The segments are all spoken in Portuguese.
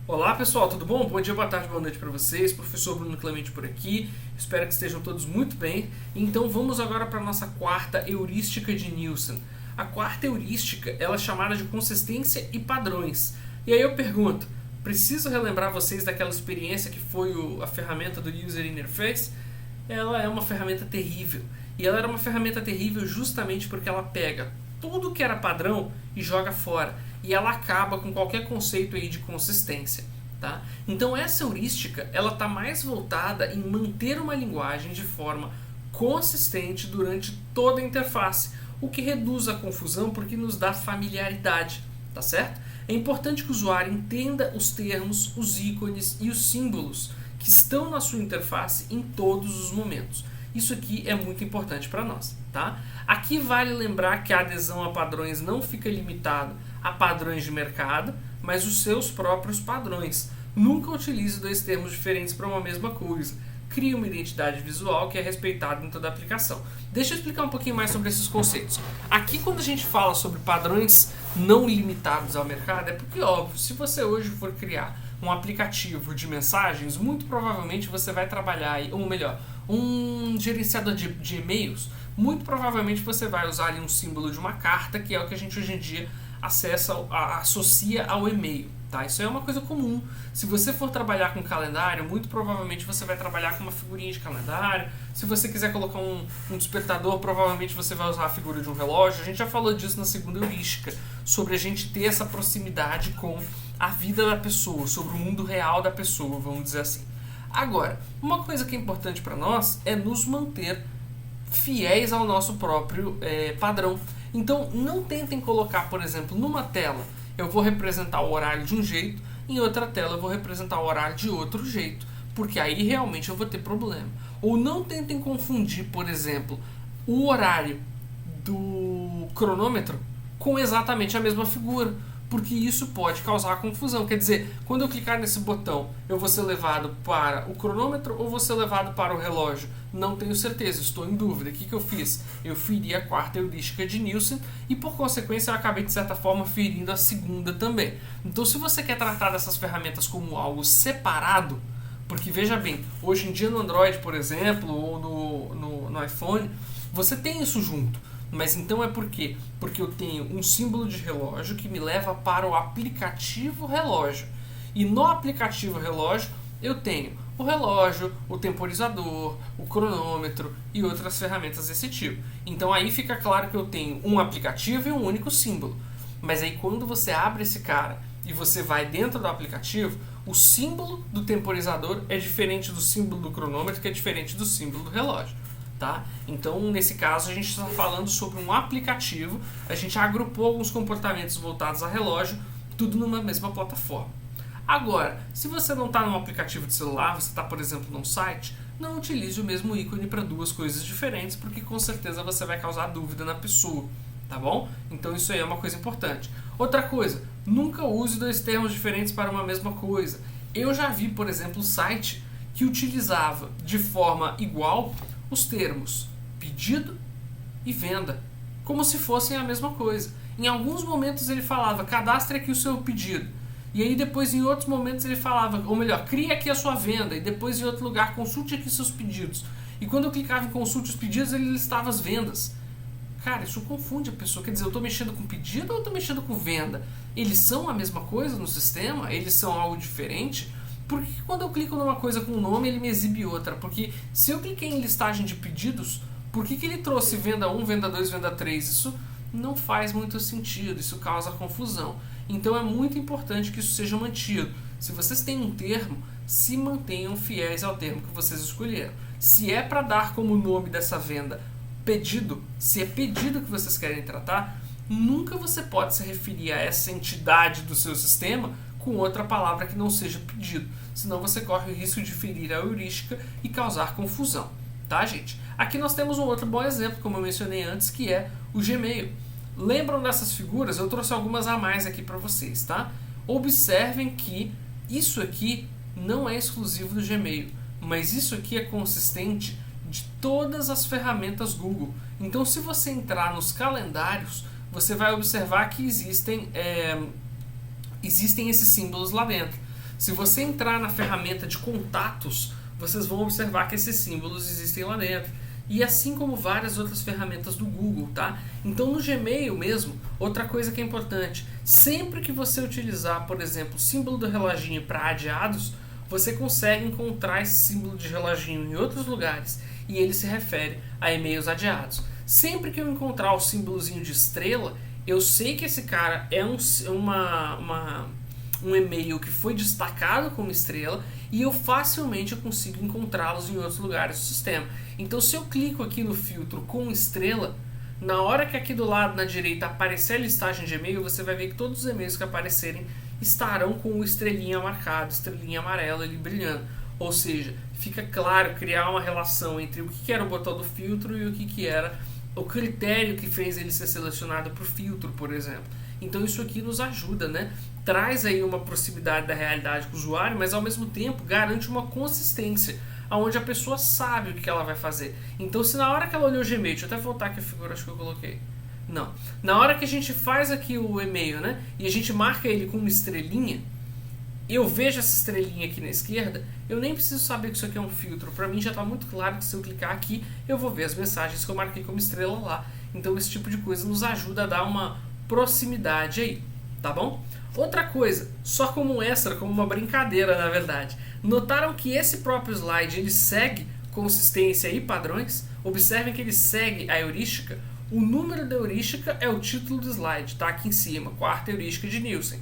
Olá pessoal, tudo bom? Bom dia, boa tarde, boa noite para vocês. Professor Bruno Clemente por aqui. Espero que estejam todos muito bem. Então vamos agora para a nossa quarta heurística de Nielsen. A quarta heurística ela é chamada de consistência e padrões. E aí eu pergunto, preciso relembrar vocês daquela experiência que foi a ferramenta do User Interface? Ela é uma ferramenta terrível. E ela era uma ferramenta terrível justamente porque ela pega tudo que era padrão e joga fora. E ela acaba com qualquer conceito aí de consistência. Tá? Então essa heurística ela está mais voltada em manter uma linguagem de forma consistente durante toda a interface, o que reduz a confusão porque nos dá familiaridade. Tá certo? É importante que o usuário entenda os termos, os ícones e os símbolos que estão na sua interface em todos os momentos. Isso aqui é muito importante para nós. Tá? Aqui vale lembrar que a adesão a padrões não fica limitado a padrões de mercado, mas os seus próprios padrões. Nunca utilize dois termos diferentes para uma mesma coisa. Crie uma identidade visual que é respeitada em toda a aplicação. Deixa eu explicar um pouquinho mais sobre esses conceitos. Aqui, quando a gente fala sobre padrões não limitados ao mercado, é porque, óbvio, se você hoje for criar um aplicativo de mensagens, muito provavelmente você vai trabalhar, ou melhor, um gerenciador de e-mails, muito provavelmente você vai usar ali um símbolo de uma carta, que é o que a gente hoje em dia associa ao e-mail. Tá? Isso é uma coisa comum. Se você for trabalhar com calendário, muito provavelmente você vai trabalhar com uma figurinha de calendário. Se você quiser colocar um despertador, provavelmente você vai usar a figura de um relógio. A gente já falou disso na segunda heurística, sobre a gente ter essa proximidade com a vida da pessoa, sobre o mundo real da pessoa, vamos dizer assim. Agora, uma coisa que é importante para nós é nos manter fiéis ao nosso próprio padrão. Então, não tentem colocar, por exemplo, numa tela eu vou representar o horário de um jeito, em outra tela eu vou representar o horário de outro jeito, porque aí realmente eu vou ter problema. Ou não tentem confundir, por exemplo, o horário do cronômetro com exatamente a mesma figura, porque isso pode causar confusão. Quer dizer, quando eu clicar nesse botão, eu vou ser levado para o cronômetro ou vou ser levado para o relógio? Não tenho certeza, estou em dúvida. O que eu fiz? Eu feri a quarta heurística de Nielsen e, por consequência, eu acabei, de certa forma, ferindo a segunda também. Então, se você quer tratar dessas ferramentas como algo separado, porque, veja bem, hoje em dia no Android, por exemplo, ou no iPhone, você tem isso junto. Mas então é por quê? Porque eu tenho um símbolo de relógio que me leva para o aplicativo relógio. E no aplicativo relógio eu tenho o relógio, o temporizador, o cronômetro e outras ferramentas desse tipo. Então aí fica claro que eu tenho um aplicativo e um único símbolo. Mas aí quando você abre esse cara e você vai dentro do aplicativo, o símbolo do temporizador é diferente do símbolo do cronômetro, que é diferente do símbolo do relógio. Tá? Então, nesse caso, a gente está falando sobre um aplicativo, a gente agrupou alguns comportamentos voltados a relógio, tudo numa mesma plataforma. Agora, se você não está num aplicativo de celular, você está, por exemplo, num site, não utilize o mesmo ícone para duas coisas diferentes, porque com certeza você vai causar dúvida na pessoa, tá bom? Então isso aí é uma coisa importante. Outra coisa, nunca use dois termos diferentes para uma mesma coisa. Eu já vi, por exemplo, um site que utilizava de forma igual os termos pedido e venda, como se fossem a mesma coisa. Em alguns momentos ele falava, cadastre aqui o seu pedido. E aí depois em outros momentos ele falava, ou melhor, crie aqui a sua venda. E depois em outro lugar, consulte aqui seus pedidos. E quando eu clicava em consulte os pedidos, ele listava as vendas. Cara, isso confunde a pessoa. Quer dizer, eu estou mexendo com pedido ou eu estou mexendo com venda? Eles são a mesma coisa no sistema? Eles são algo diferente? Por que quando eu clico numa coisa com um nome, ele me exibe outra? Porque se eu cliquei em listagem de pedidos, por que ele trouxe venda 1, venda 2, venda 3? Isso não faz muito sentido, isso causa confusão. Então é muito importante que isso seja mantido. Se vocês têm um termo, se mantenham fiéis ao termo que vocês escolheram. Se é para dar como nome dessa venda pedido, se é pedido que vocês querem tratar, nunca você pode se referir a essa entidade do seu sistema com outra palavra que não seja pedido, senão você corre o risco de ferir a heurística e causar confusão, tá, gente? Aqui nós temos um outro bom exemplo, como eu mencionei antes, que é o Gmail. Lembram dessas figuras? Eu trouxe algumas a mais aqui para vocês, tá? Observem que isso aqui não é exclusivo do Gmail, mas isso aqui é consistente de todas as ferramentas Google. Então, se você entrar nos calendários, você vai observar que existem esses símbolos lá dentro. Se você entrar na ferramenta de contatos, vocês vão observar que esses símbolos existem lá dentro. E assim como várias outras ferramentas do Google, tá? Então no Gmail mesmo, outra coisa que é importante, sempre que você utilizar, por exemplo, o símbolo do reloginho para adiados, você consegue encontrar esse símbolo de reloginho em outros lugares e ele se refere a e-mails adiados. Sempre que eu encontrar o símbolozinho de estrela, eu sei que esse cara é um e-mail que foi destacado como estrela e eu facilmente consigo encontrá-los em outros lugares do sistema. Então se eu clico aqui no filtro com estrela, na hora que aqui do lado na direita aparecer a listagem de e-mail, você vai ver que todos os e-mails que aparecerem estarão com o estrelinha marcado, estrelinha amarela ali brilhando. Ou seja, fica claro criar uma relação entre o que era o botão do filtro e o que era o critério que fez ele ser selecionado para o filtro, por exemplo. Então isso aqui nos ajuda, né? Traz aí uma proximidade da realidade com o usuário, mas ao mesmo tempo garante uma consistência, onde a pessoa sabe o que ela vai fazer. Então se na hora que ela olhou o Gmail, deixa eu até voltar aqui a figura, acho que eu coloquei. Não. Na hora que a gente faz aqui o e-mail, né? E a gente marca ele com uma estrelinha, eu vejo essa estrelinha aqui na esquerda, eu nem preciso saber que isso aqui é um filtro. Para mim já está muito claro que se eu clicar aqui, eu vou ver as mensagens que eu marquei como estrela lá. Então esse tipo de coisa nos ajuda a dar uma proximidade aí, tá bom? Outra coisa, só como um extra, como uma brincadeira na verdade, notaram que esse próprio slide ele segue consistência e padrões? Observem que ele segue a heurística. O número da heurística é o título do slide, tá aqui em cima, quarta heurística de Nielsen.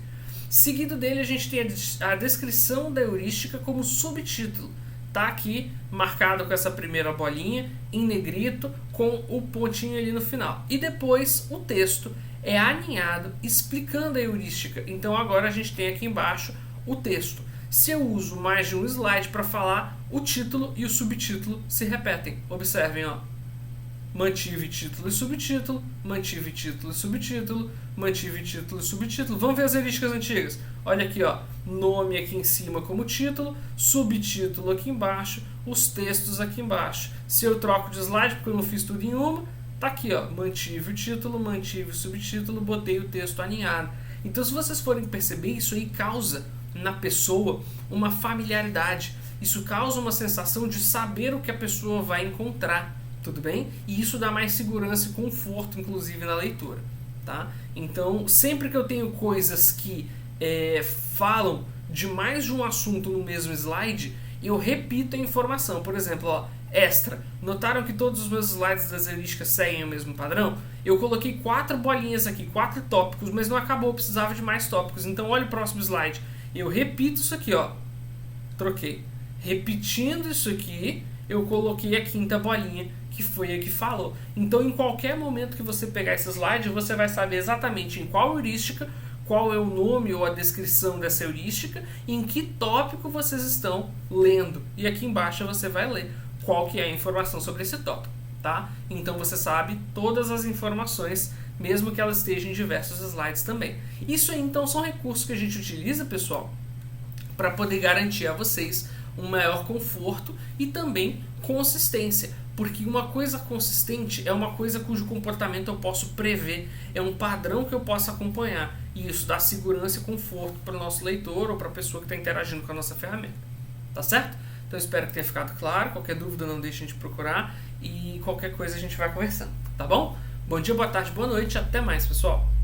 Seguido dele a gente tem a descrição da heurística como subtítulo, tá aqui marcado com essa primeira bolinha em negrito com o pontinho ali no final. E depois o texto é alinhado explicando a heurística. Então agora a gente tem aqui embaixo o texto. Se eu uso mais de um slide para falar, o título e o subtítulo se repetem. Observem, ó. Mantive título e subtítulo, mantive título e subtítulo, mantive título e subtítulo. Vamos ver as heurísticas antigas. Olha aqui, ó, nome aqui em cima como título, subtítulo aqui embaixo, os textos aqui embaixo. Se eu troco de slide, porque eu não fiz tudo em uma, tá aqui, ó, mantive o título, mantive o subtítulo, botei o texto alinhado. Então, se vocês forem perceber, isso aí causa na pessoa uma familiaridade. Isso causa uma sensação de saber o que a pessoa vai encontrar. Tudo bem? E isso dá mais segurança e conforto, inclusive, na leitura. Tá? Então, sempre que eu tenho coisas que falam de mais de um assunto no mesmo slide, eu repito a informação. Por exemplo, ó, extra. Notaram que todos os meus slides das heurísticas seguem o mesmo padrão? Eu coloquei 4 bolinhas aqui, 4 tópicos, mas não acabou, eu precisava de mais tópicos. Então, olha o próximo slide. Eu repito isso aqui, ó. Troquei. Repetindo isso aqui, eu coloquei a 5ª bolinha, que foi a que falou. Então, em qualquer momento que você pegar esse slide, você vai saber exatamente em qual heurística, qual é o nome ou a descrição dessa heurística e em que tópico vocês estão lendo. E aqui embaixo você vai ler qual que é a informação sobre esse tópico, tá? Então, você sabe todas as informações, mesmo que elas estejam em diversos slides também. Isso aí, então, são recursos que a gente utiliza, pessoal, para poder garantir a vocês um maior conforto e também consistência, porque uma coisa consistente é uma coisa cujo comportamento eu posso prever, é um padrão que eu posso acompanhar, e isso dá segurança e conforto para o nosso leitor ou para a pessoa que está interagindo com a nossa ferramenta, tá certo? Então espero que tenha ficado claro, qualquer dúvida não deixem de procurar e qualquer coisa a gente vai conversando, tá bom? Bom dia, boa tarde, boa noite, até mais, pessoal!